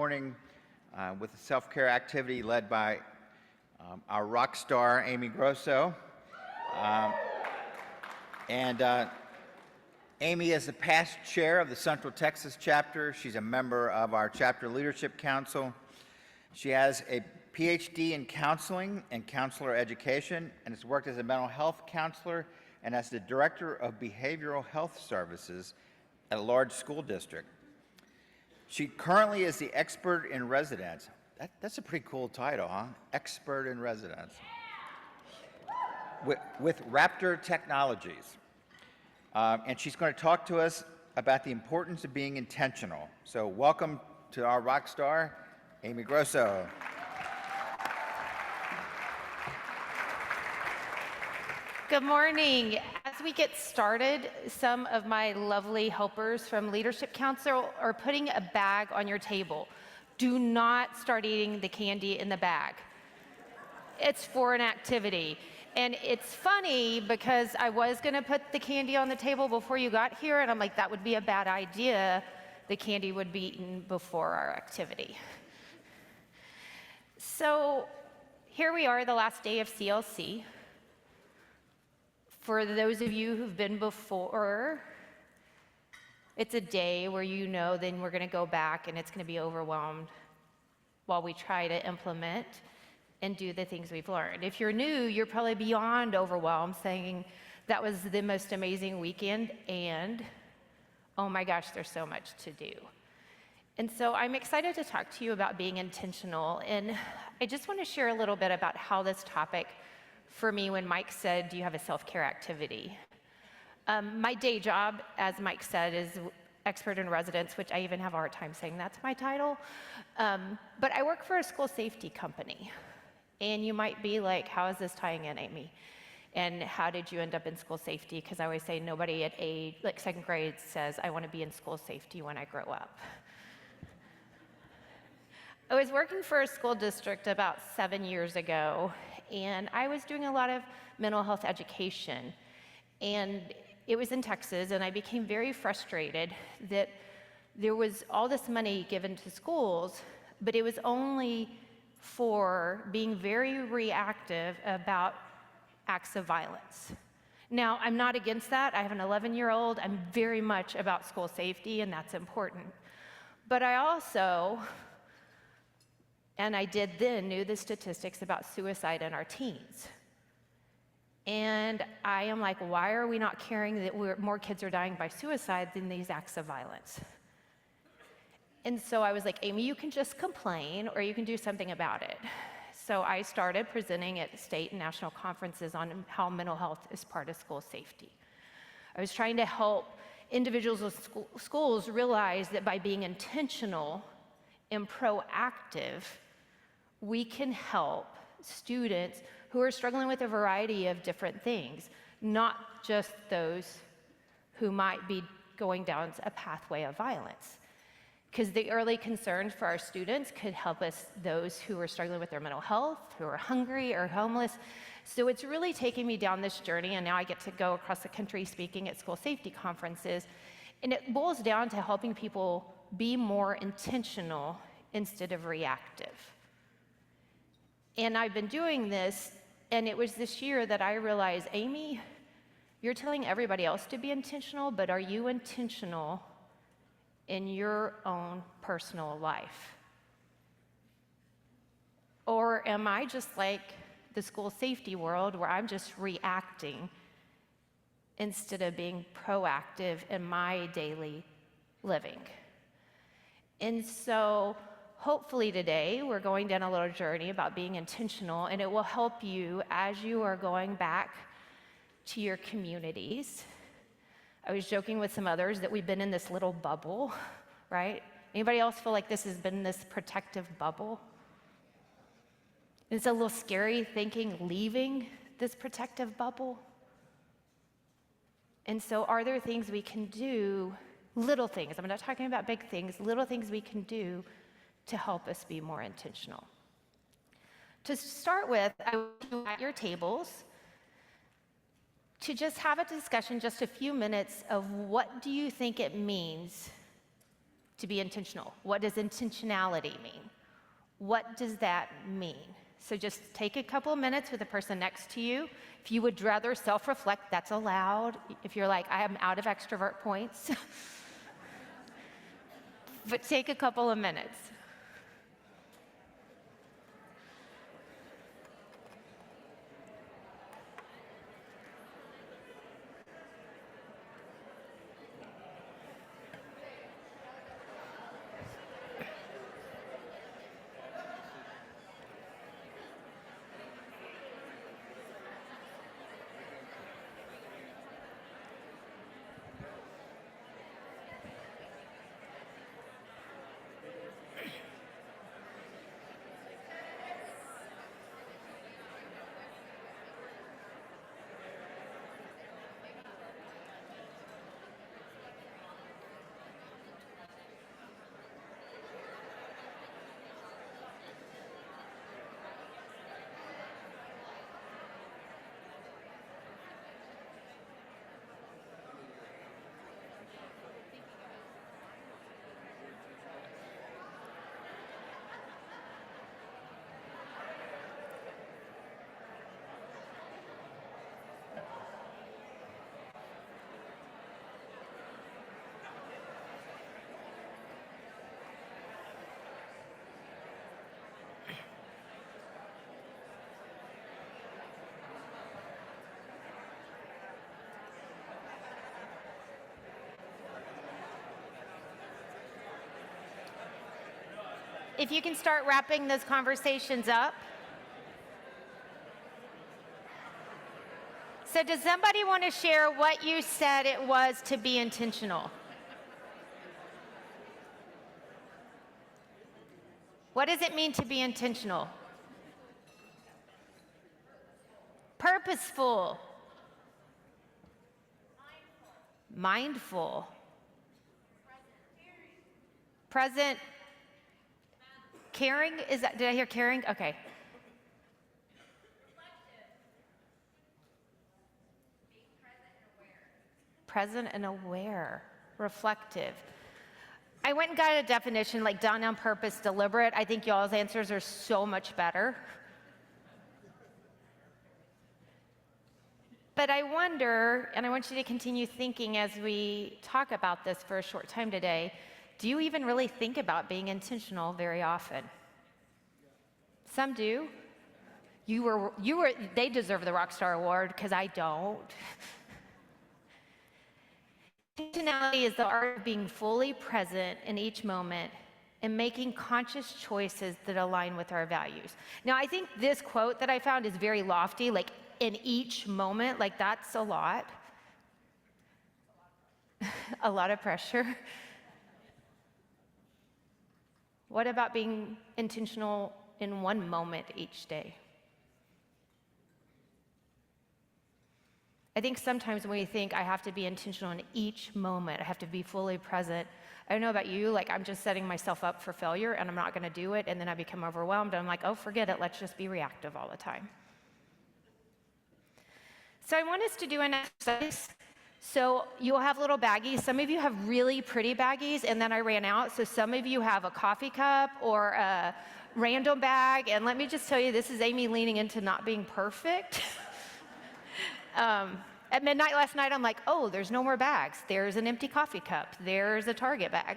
Morning with a self-care activity led by our rock star, Amy Grosso. Amy is the past chair of the Central Texas chapter. She's a member of our chapter leadership council. She has a PhD in counseling and counselor education and has worked as a mental health counselor and as the director of behavioral health services at a large school district. She currently is the expert in residence. That's a pretty cool title, huh? Expert in residence. With Raptor Technologies. And she's going to talk to us about the importance of being intentional. So welcome to our rock star, Amy Grosso. Good morning. As we get started, some of my lovely helpers from Leadership Council are putting a bag on your table. Do not start eating the candy in the bag. It's for an activity. And it's funny because I was going to put the candy on the table before you got here, and I'm like, that would be a bad idea. The candy would be eaten before our activity. So here we are, the last day of CLC. For those of you who've been before, it's a day where you know then we're going to go back and it's going to be overwhelmed while we try to implement and do the things we've learned. If you're new, you're probably beyond overwhelmed, saying that was the most amazing weekend and oh my gosh, there's so much to do. And so I'm excited to talk to you about being intentional, and I just want to share a little bit about how this topic for me, when Mike said, do you have a self-care activity? My day job, as Mike said, is expert in residence, which I even have a hard time saying that's my title. But I work for a school safety company. And you might be like, how is this tying in, Amy? And how did you end up in school safety? Because I always say nobody at age, like second grade says, I want to be in school safety when I grow up. I was working for a school district about 7 years ago, and I was doing a lot of mental health education. And it was in Texas, and I became very frustrated that there was all this money given to schools, but it was only for being very reactive about acts of violence. Now, I'm not against that. I have an 11-year-old. I'm very much about school safety, and that's important. But I also, and I did then, knew the statistics about suicide in our teens. And I am like, why are we not caring that more kids are dying by suicide than these acts of violence? And so I was like, Amy, you can just complain or you can do something about it. So I started presenting at state and national conferences on how mental health is part of school safety. I was trying to help individuals with schools realize that by being intentional and proactive, we can help students who are struggling with a variety of different things, not just those who might be going down a pathway of violence. Because the early concerns for our students could help us, those who are struggling with their mental health, who are hungry or homeless. So it's really taken me down this journey, and now I get to go across the country speaking at school safety conferences. And it boils down to helping people be more intentional instead of reactive. And I've been doing this, and it was this year that I realized, Amy, you're telling everybody else to be intentional, but are you intentional in your own personal life? Or am I just like the school safety world where I'm just reacting instead of being proactive in my daily living? And so hopefully today we're going down a little journey about being intentional, and it will help you as you are going back to your communities. I was joking with some others that we've been in this little bubble, right? Anybody else feel like this has been this protective bubble? It's a little scary thinking leaving this protective bubble. And so are there things we can do, little things, I'm not talking about big things, little things we can do to help us be more intentional. To start with, I want you at your tables to just have a discussion, just a few minutes, of what do you think it means to be intentional. What does intentionality mean? What does that mean? So just take a couple of minutes with the person next to you. If you would rather self-reflect, that's allowed. If you're like, I am out of extrovert points, but take a couple of minutes. If you can start wrapping those conversations up. So does somebody want to share what you said it was to be intentional? What does it mean to be intentional? Purposeful. Mindful. Present. Caring, is that, did I hear caring? Okay. Present and aware. Reflective. I went and got a definition, like done on purpose, deliberate. I think y'all's answers are so much better. But I wonder, and I want you to continue thinking as we talk about this for a short time today, do you even really think about being intentional very often? Some do. They deserve the Rockstar Award because I don't. Intentionality is the art of being fully present in each moment and making conscious choices that align with our values. Now, I think this quote that I found is very lofty, like in each moment, like that's a lot. A lot of pressure. What about being intentional in one moment each day? I think sometimes when we think I have to be intentional in each moment, I have to be fully present. I don't know about you, like I'm just setting myself up for failure and I'm not going to do it, and then I become overwhelmed and I'm like, oh, forget it, let's just be reactive all the time. So I want us to do an exercise. So you'll have little baggies. Some of you have really pretty baggies, and then I ran out. So some of you have a coffee cup or a random bag. And let me just tell you, this is Amy leaning into not being perfect. At midnight last night, I'm like, oh, there's no more bags. There's an empty coffee cup. There's a Target bag.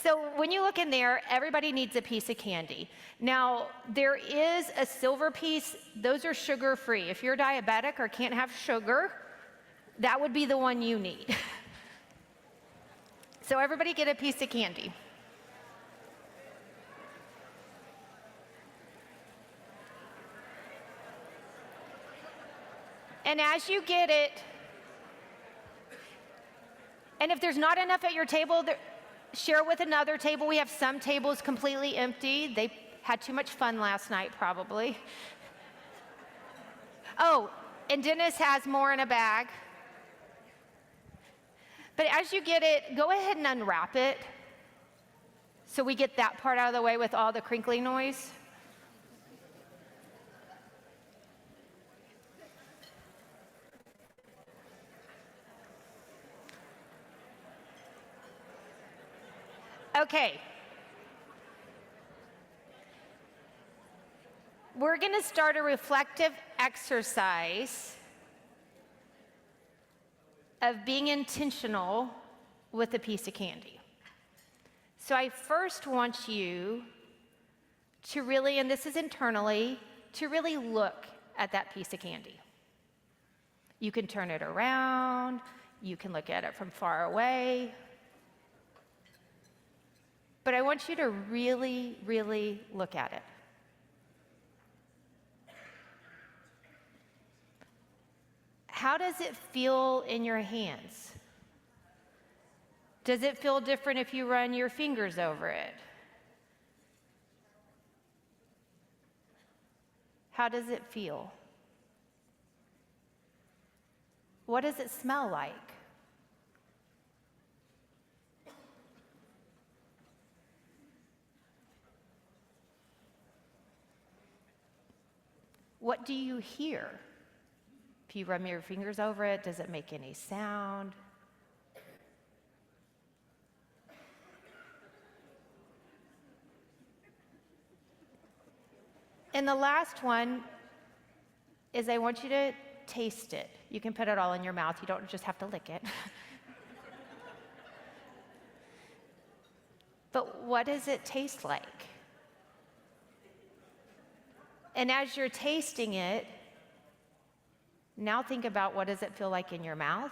So when you look in there, everybody needs a piece of candy. Now, there is a silver piece. Those are sugar-free. If you're diabetic or can't have sugar, that would be the one you need. So everybody get a piece of candy. And as you get it, and if there's not enough at your table, share with another table. We have some tables completely empty. They had too much fun last night, probably. Oh, and Dennis has more in a bag. But as you get it, go ahead and unwrap it so we get that part out of the way with all the crinkly noise. Okay. We're going to start a reflective exercise of being intentional with a piece of candy. So I first want you to really, and this is internally, to really look at that piece of candy. You can turn it around, you can look at it from far away, but I want you to really, really look at it. How does it feel in your hands? Does it feel different if you run your fingers over it? How does it feel? What does it smell like? What do you hear? If you run your fingers over it, does it make any sound? And the last one is I want you to taste it. You can put it all in your mouth. You don't just have to lick it. But what does it taste like? And as you're tasting it, now think about what does it feel like in your mouth?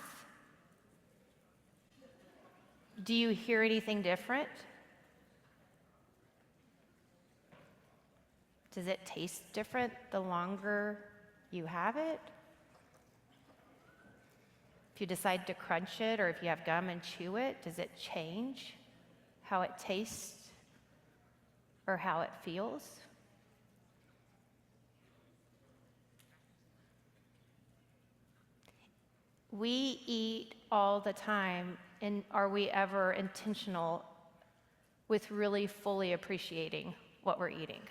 Do you hear anything different? Does it taste different the longer you have it? If you decide to crunch it or if you have gum and chew it, does it change how it tastes or how it feels? We eat all the time, and are we ever intentional with really fully appreciating what we're eating?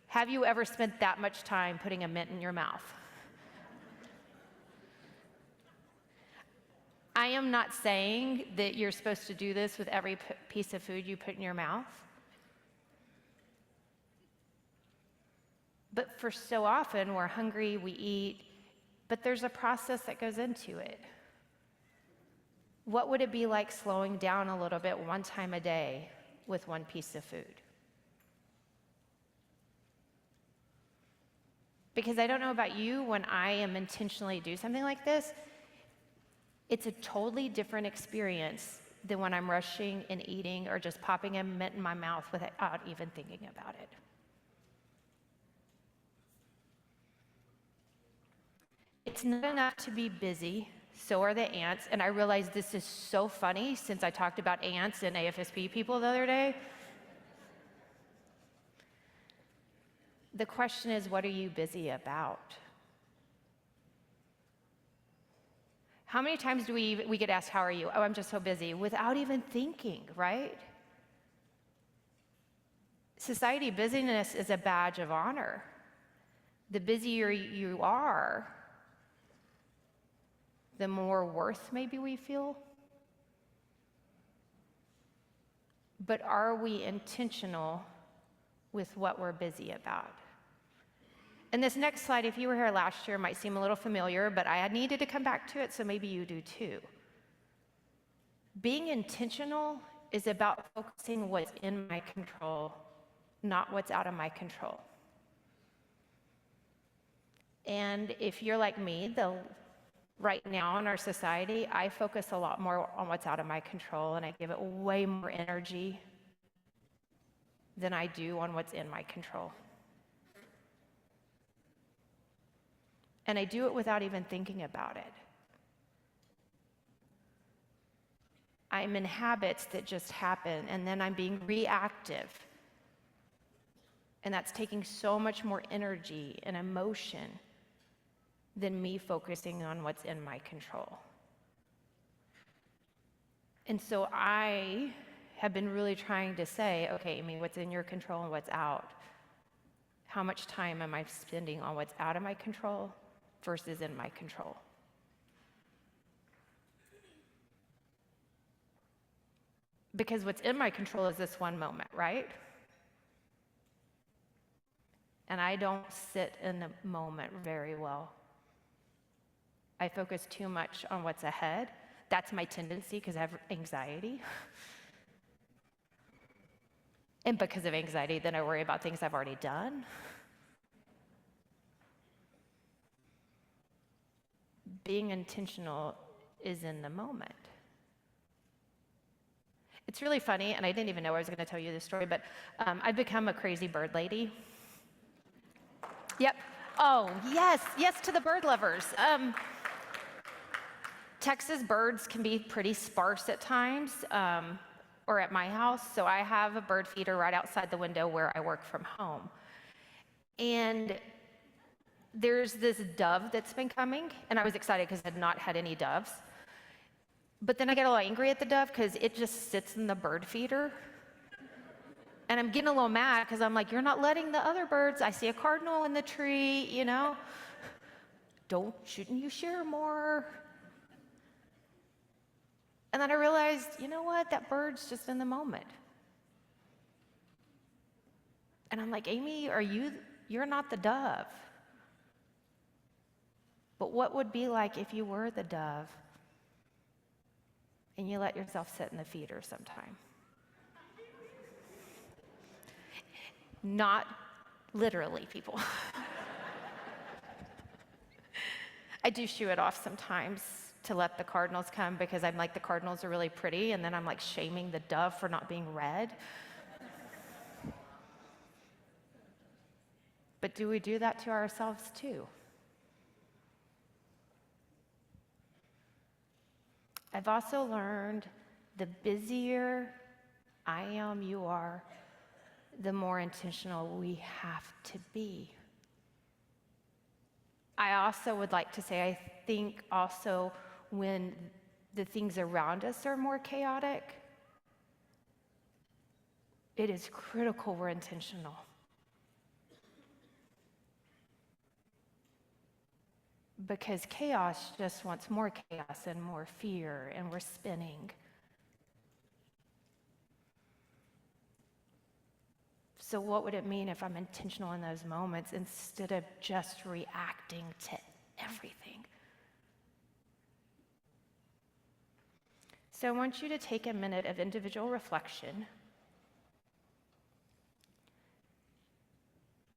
Have you ever spent that much time putting a mint in your mouth? I am not saying that you're supposed to do this with every piece of food you put in your mouth. But for so often, we're hungry, we eat, but there's a process that goes into it. What would it be like slowing down a little bit one time a day with one piece of food? Because I don't know about you, when I am intentionally do something like this, it's a totally different experience than when I'm rushing and eating or just popping a mint in my mouth without even thinking about it. It's not enough to be busy, so are the ants, and I realize this is so funny since I talked about ants and AFSP people the other day. The question is, what are you busy about? How many times do we get asked, how are you? Oh, I'm just so busy, without even thinking, right? Society, busyness is a badge of honor. The busier you are, the more worth maybe we feel. But are we intentional with what we're busy about? And this next slide, if you were here last year, might seem a little familiar, but I needed to come back to it, so maybe you do too. Being intentional is about focusing what's in my control, not what's out of my control. And if you're like me, right now in our society, I focus a lot more on what's out of my control, and I give it way more energy than I do on what's in my control. And I do it without even thinking about it. I'm in habits that just happen, and then I'm being reactive. And that's taking so much more energy and emotion than me focusing on what's in my control. And so I have been really trying to say, okay, Amy, what's in your control and what's out? How much time am I spending on what's out of my control versus in my control? Because what's in my control is this one moment, right? And I don't sit in the moment very well. I focus too much on what's ahead. That's my tendency because I have anxiety. And because of anxiety, then I worry about things I've already done. Being intentional is in the moment. It's really funny, and I didn't even know I was going to tell you this story, but I've become a crazy bird lady. Yep. Oh, yes, yes to the bird lovers. Texas birds can be pretty sparse at times, or at my house, so I have a bird feeder right outside the window where I work from home. And there's this dove that's been coming, and I was excited because I had not had any doves. But then I get a little angry at the dove because it just sits in the bird feeder. And I'm getting a little mad because I'm like, you're not letting the other birds. I see a cardinal in the tree, you know. Shouldn't you share more? And then I realized, you know what? That bird's just in the moment. And I'm like, Amy, you're not the dove. But what would be like if you were the dove and you let yourself sit in the feeder sometime? Not literally, people. I do shoo it off sometimes to let the cardinals come because I'm like, the cardinals are really pretty, and then I'm like shaming the dove for not being red. But do we do that to ourselves too? I've also learned the busier I am, you are, the more intentional we have to be. I also would like to say, I think also when the things around us are more chaotic, it is critical we're intentional. Because chaos just wants more chaos and more fear, and we're spinning. So what would it mean if I'm intentional in those moments instead of just reacting to everything? So I want you to take a minute of individual reflection.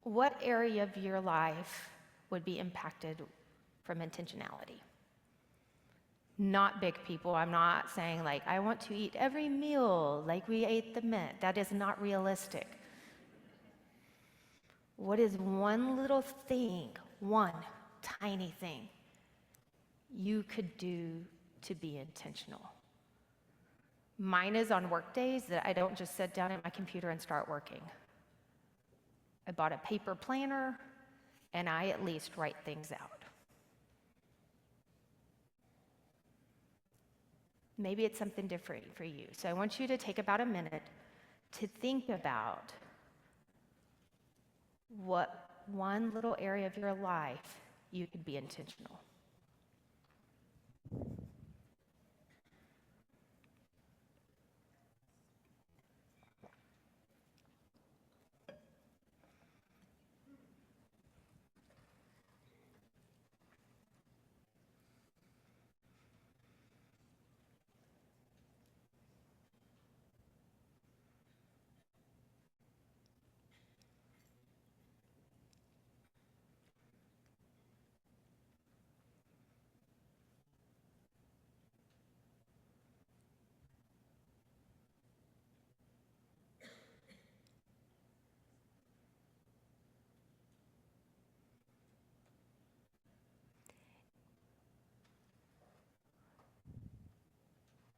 What area of your life would be impacted from intentionality? Not big people. I'm not saying like, I want to eat every meal like we ate the Mint. That is not realistic. What is one little thing, one tiny thing, you could do to be intentional? Mine is on work days that I don't just sit down at my computer and start working. I bought a paper planner, and I at least write things out. Maybe it's something different for you. So I want you to take about a minute to think about what one little area of your life you could be intentional.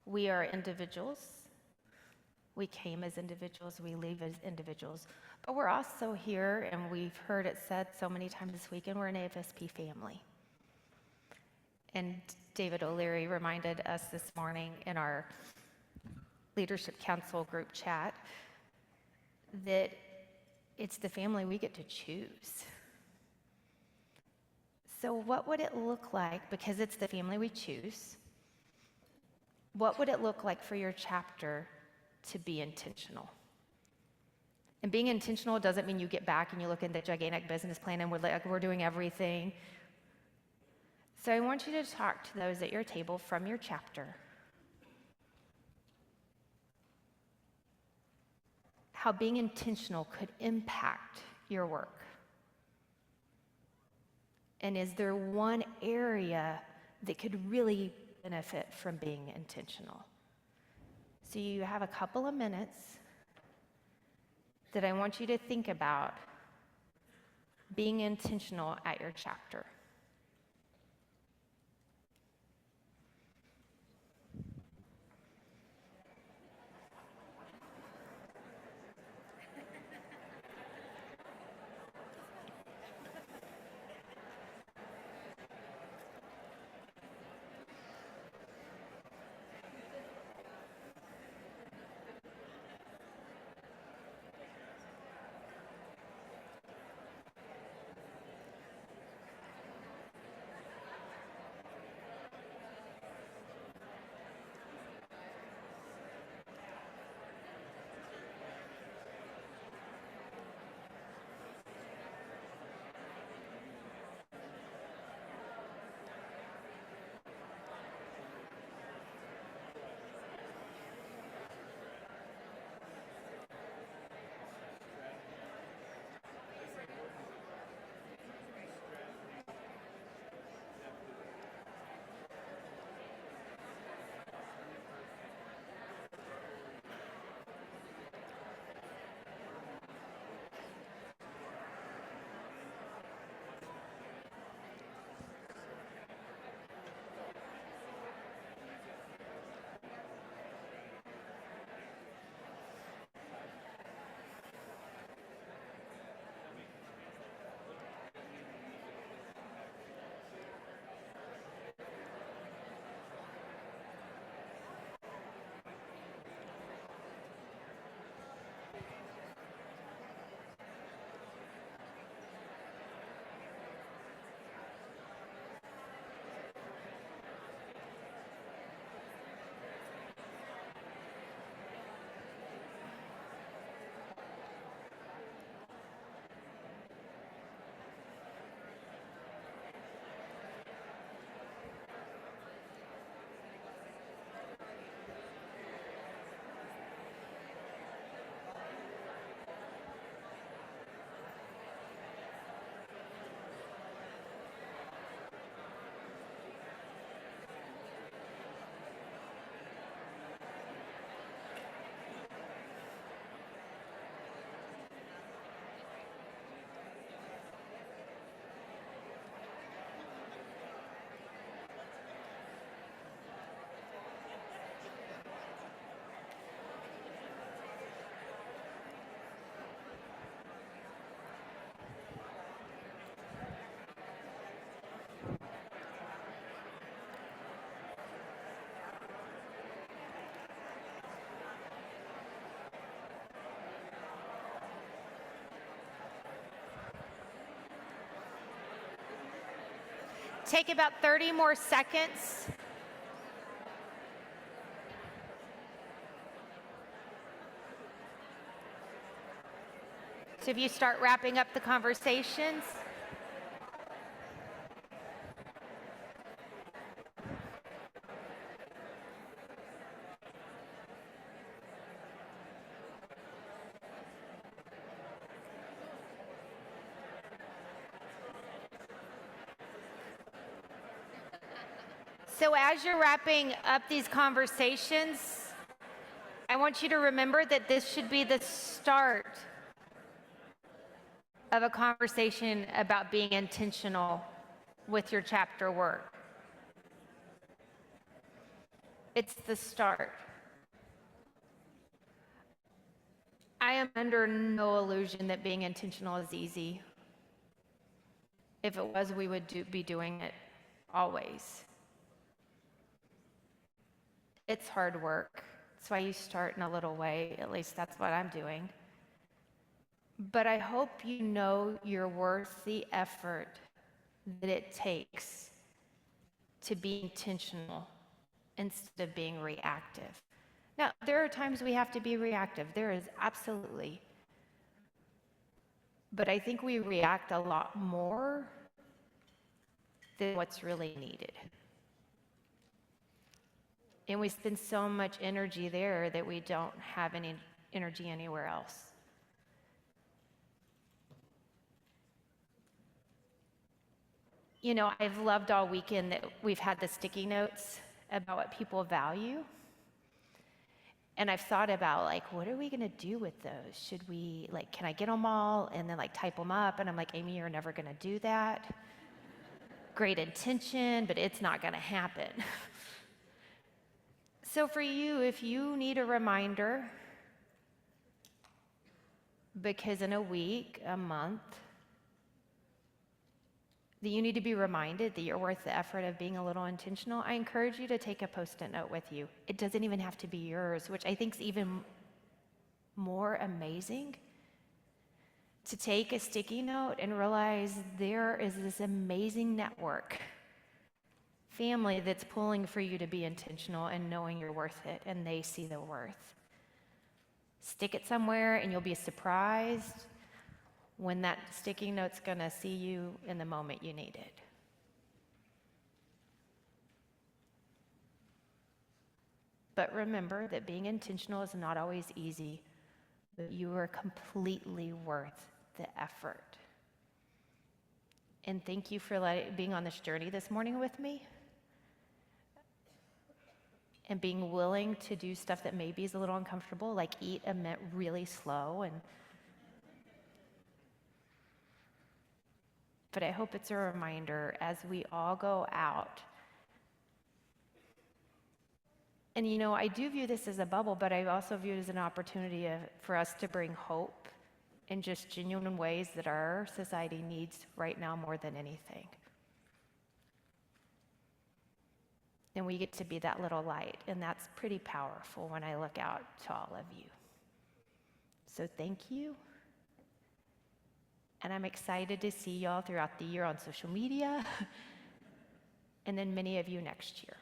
We are individuals. We came as individuals, we leave as individuals, but we're also here, and we've heard it said so many times this week, and we're an AFSP family. And David O'Leary reminded us this morning in our Leadership Council group chat that it's the family we get to choose. So what would it look like, because it's the family we choose, what would it look like for your chapter to be intentional. And being intentional doesn't mean you get back and you look at the gigantic business plan and we're doing everything. So I want you to talk to those at your table from your chapter. How being intentional could impact your work. And is there one area that could really benefit from being intentional? So you have a couple of minutes that I want you to think about being intentional at your chapter. Take about 30 more seconds. So if you start wrapping up the conversations. So as you're wrapping up these conversations, I want you to remember that this should be the start of a conversation about being intentional with your chapter work. It's the start. I am under no illusion that being intentional is easy. If it was, we would be doing it always. It's hard work. That's why you start in a little way. At least that's what I'm doing. But I hope you know you're worth the effort that it takes to be intentional instead of being reactive. Yeah, there are times we have to be reactive. There is absolutely. But I think we react a lot more than what's really needed. And we spend so much energy there that we don't have any energy anywhere else. You know, I've loved all weekend that we've had the sticky notes about what people value. And I've thought about, like, what are we going to do with those? Should we, like, can I get them all and then, like, type them up? And I'm like, Amy, you're never going to do that. Great intention, but it's not going to happen. So for you, if you need a reminder, because in a week, a month, that you need to be reminded that you're worth the effort of being a little intentional, I encourage you to take a Post-it note with you. It doesn't even have to be yours, which I think is even more amazing. To take a sticky note and realize there is this amazing network, family that's pulling for you to be intentional and knowing you're worth it, and they see the worth. Stick it somewhere and you'll be surprised when that sticky note's gonna see you in the moment you need it. But remember that being intentional is not always easy, but you are completely worth the effort. And thank you for being on this journey this morning with me, and being willing to do stuff that maybe is a little uncomfortable, like eat a mint really slow. But I hope it's a reminder as we all go out. And you know, I do view this as a bubble, but I also view it as an opportunity for us to bring hope in just genuine ways that our society needs right now more than anything. And we get to be that little light, and that's pretty powerful when I look out to all of you. So thank you. And I'm excited to see y'all throughout the year on social media, and then many of you next year.